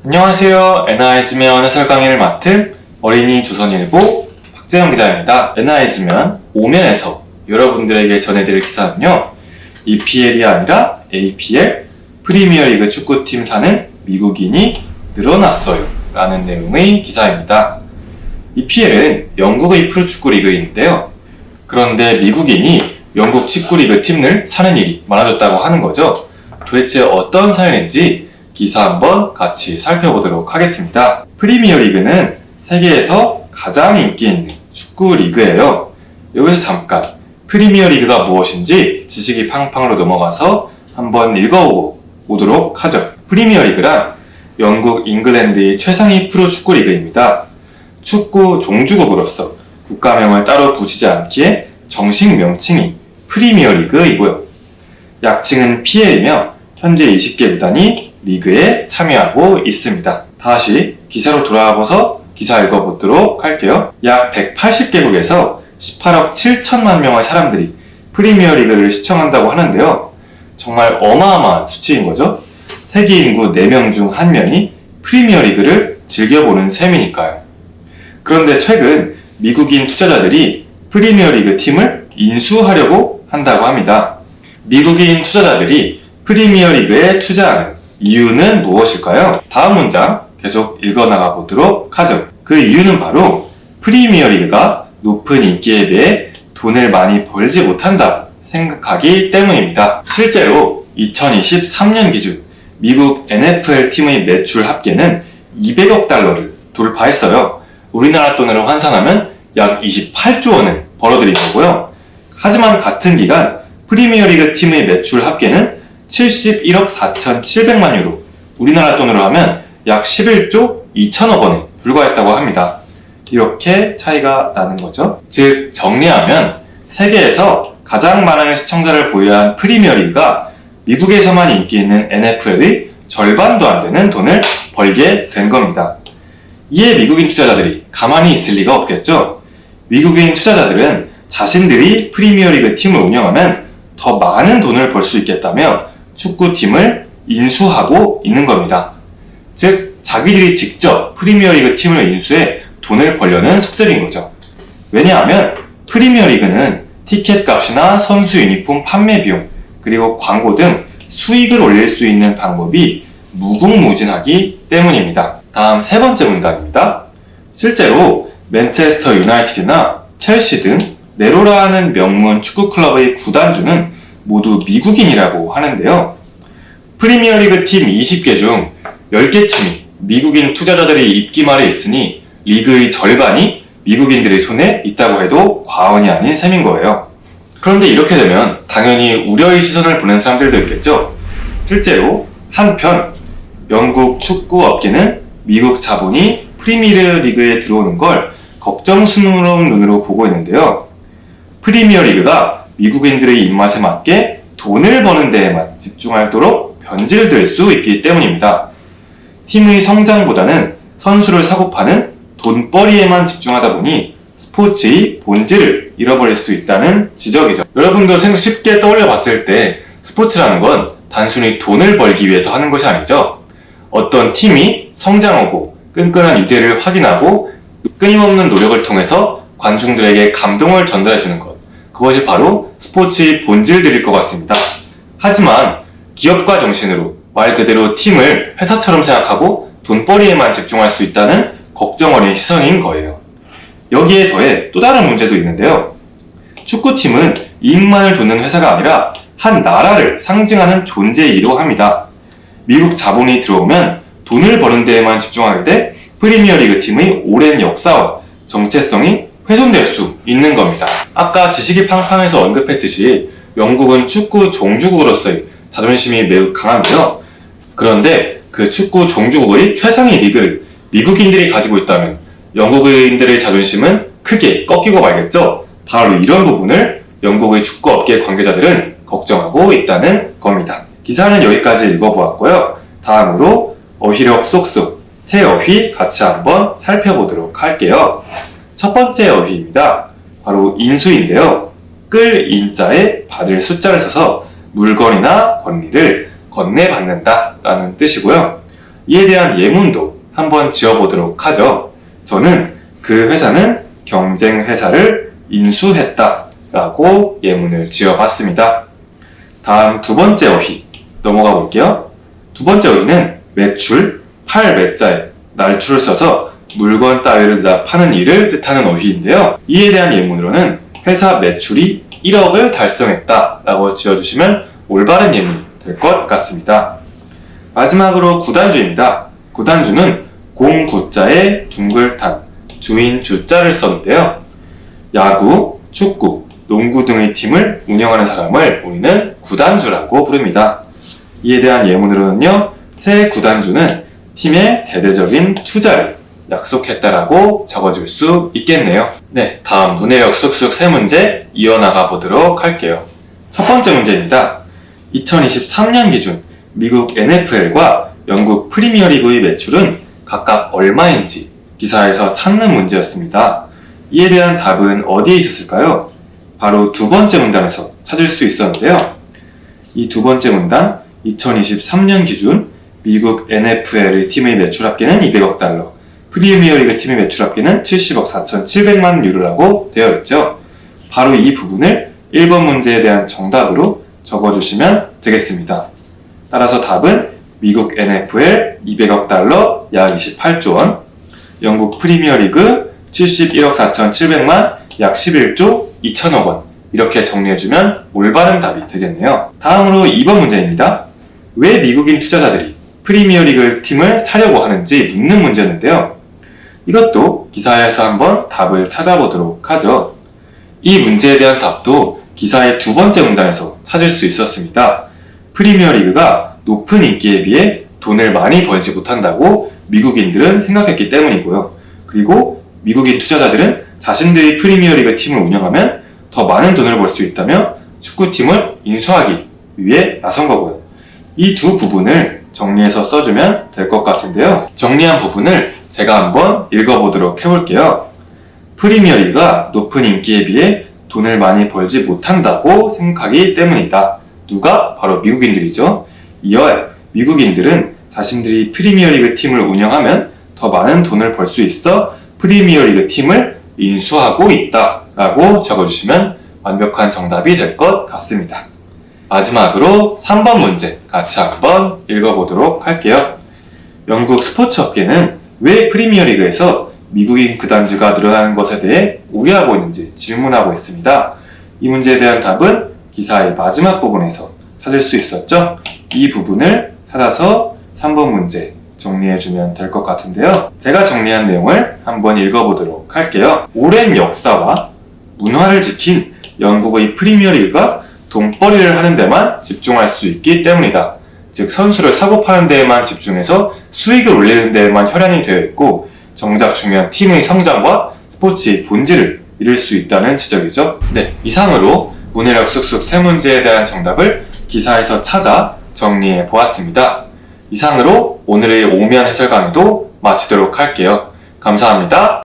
안녕하세요. NI지면 해설 강의를 맡은 어린이 조선일보 박재영 기자입니다. NI지면 5면에서 여러분들에게 전해드릴 기사는요, EPL이 아니라 APL, 프리미어리그 축구팀 사는 미국인이 늘어났어요 라는 내용의 기사입니다. EPL은 영국의 프로축구 리그인데요. 그런데 미국인이 영국 축구리그 팀을 사는 일이 많아졌다고 하는 거죠. 도대체 어떤 사연인지 기사 한번 같이 살펴보도록 하겠습니다. 프리미어리그는 세계에서 가장 인기 있는 축구 리그예요. 여기서 잠깐 프리미어리그가 무엇인지 지식이 팡팡으로 넘어가서 한번 읽어보도록 하죠. 프리미어리그란 영국, 잉글랜드의 최상위 프로 축구 리그입니다. 축구 종주국으로서 국가명을 따로 붙이지 않기에 정식 명칭이 프리미어리그이고요. 약칭은 PL이며 현재 20개 구단이 리그에 참여하고 있습니다. 다시 기사로 돌아와서 기사 읽어보도록 할게요. 약 180개국에서 18억 7천만 명의 사람들이 프리미어리그를 시청한다고 하는데요. 정말 어마어마한 수치인 거죠. 세계 인구 4명 중 1명이 프리미어리그를 즐겨보는 셈이니까요. 그런데 최근 미국인 투자자들이 프리미어리그 팀을 인수하려고 한다고 합니다. 미국인 투자자들이 프리미어리그에 투자하는 이유는 무엇일까요? 다음 문장 계속 읽어나가 보도록 하죠. 그 이유는 바로 프리미어리그가 높은 인기에 비해 돈을 많이 벌지 못한다 생각하기 때문입니다. 실제로 2023년 기준 미국 NFL 팀의 매출 합계는 200억 달러를 돌파했어요. 우리나라 돈으로 환산하면 약 28조 원을 벌어들인 거고요. 하지만 같은 기간 프리미어리그 팀의 매출 합계는 71억 4,700만 유로, 우리나라 돈으로 하면 약 11조 2천억 원에 불과했다고 합니다. 이렇게 차이가 나는 거죠. 즉 정리하면 세계에서 가장 많은 시청자를 보유한 프리미어리그가 미국에서만 인기 있는 NFL의 절반도 안 되는 돈을 벌게 된 겁니다. 이에 미국인 투자자들이 가만히 있을 리가 없겠죠. 미국인 투자자들은 자신들이 프리미어리그 팀을 운영하면 더 많은 돈을 벌 수 있겠다며 축구팀을 인수하고 있는 겁니다. 즉 자기들이 직접 프리미어리그 팀을 인수해 돈을 벌려는 속셈인 거죠. 왜냐하면 프리미어리그는 티켓 값이나 선수 유니폼 판매 비용, 그리고 광고 등 수익을 올릴 수 있는 방법이 무궁무진하기 때문입니다. 다음 세 번째 문단입니다. 실제로 맨체스터 유나이티드나 첼시 등 네로라는 명문 축구클럽의 구단주는 모두 미국인이라고 하는데요. 프리미어리그 팀 20개 중 10개 팀이 미국인 투자자들의 입김 아래 있으니 리그의 절반이 미국인들의 손에 있다고 해도 과언이 아닌 셈인 거예요. 그런데 이렇게 되면 당연히 우려의 시선을 보낸 사람들도 있겠죠. 실제로 한편 영국 축구 업계는 미국 자본이 프리미어리그에 들어오는 걸 걱정스러운 눈으로 보고 있는데요. 프리미어리그가 미국인들의 입맛에 맞게 돈을 버는 데에만 집중하도록 변질될 수 있기 때문입니다. 팀의 성장보다는 선수를 사고 파는 돈벌이에만 집중하다 보니 스포츠의 본질을 잃어버릴 수 있다는 지적이죠. 여러분도 쉽게 떠올려 봤을 때 스포츠라는 건 단순히 돈을 벌기 위해서 하는 것이 아니죠. 어떤 팀이 성장하고 끈끈한 유대를 확인하고 끊임없는 노력을 통해서 관중들에게 감동을 전달해주는 것, 그것이 바로 스포츠의 본질들일 것 같습니다. 하지만 기업가 정신으로 말 그대로 팀을 회사처럼 생각하고 돈벌이에만 집중할 수 있다는 걱정 어린 시선인 거예요. 여기에 더해 또 다른 문제도 있는데요. 축구팀은 이익만을 쫓는 회사가 아니라 한 나라를 상징하는 존재이기도 합니다. 미국 자본이 들어오면 돈을 버는 데에만 집중하게 돼 프리미어리그 팀의 오랜 역사와 정체성이 훼손될 수 있는 겁니다. 아까 지식이 팡팡에서 언급했듯이 영국은 축구 종주국으로서의 자존심이 매우 강한데요. 그런데 그 축구 종주국의 최상위 리그를 미국인들이 가지고 있다면 영국인들의 자존심은 크게 꺾이고 말겠죠. 바로 이런 부분을 영국의 축구업계 관계자들은 걱정하고 있다는 겁니다. 기사는 여기까지 읽어보았고요. 다음으로 어휘력 쏙쏙 새 어휘 같이 한번 살펴보도록 할게요. 첫 번째 어휘입니다. 바로 인수인데요. 끌 인자에 받을 숫자를 써서 물건이나 권리를 건네받는다 라는 뜻이고요. 이에 대한 예문도 한번 지어보도록 하죠. 저는 그 회사는 경쟁 회사를 인수했다 라고 예문을 지어봤습니다. 다음 두 번째 어휘 넘어가 볼게요. 두 번째 어휘는 매출, 팔 매자에 날출을 써서 물건 따위를 파는 일을 뜻하는 어휘인데요. 이에 대한 예문으로는 회사 매출이 1억을 달성했다 라고 지어주시면 올바른 예문이 될 것 같습니다. 마지막으로 구단주입니다. 구단주는 공구자에 둥글탄, 주인 주자를 썼는데요. 야구, 축구, 농구 등의 팀을 운영하는 사람을 우리는 구단주라고 부릅니다. 이에 대한 예문으로는요, 새 구단주는 팀의 대대적인 투자를 약속했다라고 적어줄 수 있겠네요. 네, 다음 문해력 쑥쑥 세 문제 이어나가 보도록 할게요. 첫 번째 문제입니다. 2023년 기준 미국 NFL과 영국 프리미어리그의 매출은 각각 얼마인지 기사에서 찾는 문제였습니다. 이에 대한 답은 어디에 있었을까요? 바로 두 번째 문단에서 찾을 수 있었는데요. 이 두 번째 문단, 2023년 기준 미국 NFL의 팀의 매출 합계는 200억 달러, 프리미어리그 팀의 매출 합계는 70억 4,700만 유로라고 되어 있죠. 바로 이 부분을 1번 문제에 대한 정답으로 적어주시면 되겠습니다. 따라서 답은 미국 NFL 200억 달러 약 28조 원, 영국 프리미어리그 71억 4,700만 약 11조 2천억 원, 이렇게 정리해주면 올바른 답이 되겠네요. 다음으로 2번 문제입니다. 왜 미국인 투자자들이 프리미어리그 팀을 사려고 하는지 묻는 문제였는데요. 이것도 기사에서 한번 답을 찾아보도록 하죠. 이 문제에 대한 답도 기사의 두 번째 문단에서 찾을 수 있었습니다. 프리미어리그가 높은 인기에 비해 돈을 많이 벌지 못한다고 미국인들은 생각했기 때문이고요. 그리고 미국인 투자자들은 자신들이 프리미어리그 팀을 운영하면 더 많은 돈을 벌 수 있다며 축구팀을 인수하기 위해 나선 거고요. 이 두 부분을 정리해서 써주면 될 것 같은데요. 정리한 부분을 제가 한번 읽어보도록 해볼게요. 프리미어리그가 높은 인기에 비해 돈을 많이 벌지 못한다고 생각하기 때문이다. 누가? 바로 미국인들이죠. 이어 미국인들은 자신들이 프리미어리그 팀을 운영하면 더 많은 돈을 벌 수 있어 프리미어리그 팀을 인수하고 있다 라고 적어주시면 완벽한 정답이 될 것 같습니다. 마지막으로 3번 문제 같이 한번 읽어보도록 할게요. 영국 스포츠 업계는 왜 프리미어리그에서 미국인 구단주가 늘어나는 것에 대해 우려하고 있는지 질문하고 있습니다. 이 문제에 대한 답은 기사의 마지막 부분에서 찾을 수 있었죠? 이 부분을 찾아서 3번 문제 정리해주면 될 것 같은데요. 제가 정리한 내용을 한번 읽어보도록 할게요. 오랜 역사와 문화를 지킨 영국의 프리미어리그가 돈벌이를 하는 데만 집중할 수 있기 때문이다. 즉 선수를 사고 파는 데에만 집중해서 수익을 올리는 데에만 혈안이 되어 있고 정작 중요한 팀의 성장과 스포츠의 본질을 잃을 수 있다는 지적이죠. 네, 이상으로 문해력 쑥쑥 세 문제에 대한 정답을 기사에서 찾아 정리해 보았습니다. 이상으로 오늘의 오면 해설 강의도 마치도록 할게요. 감사합니다.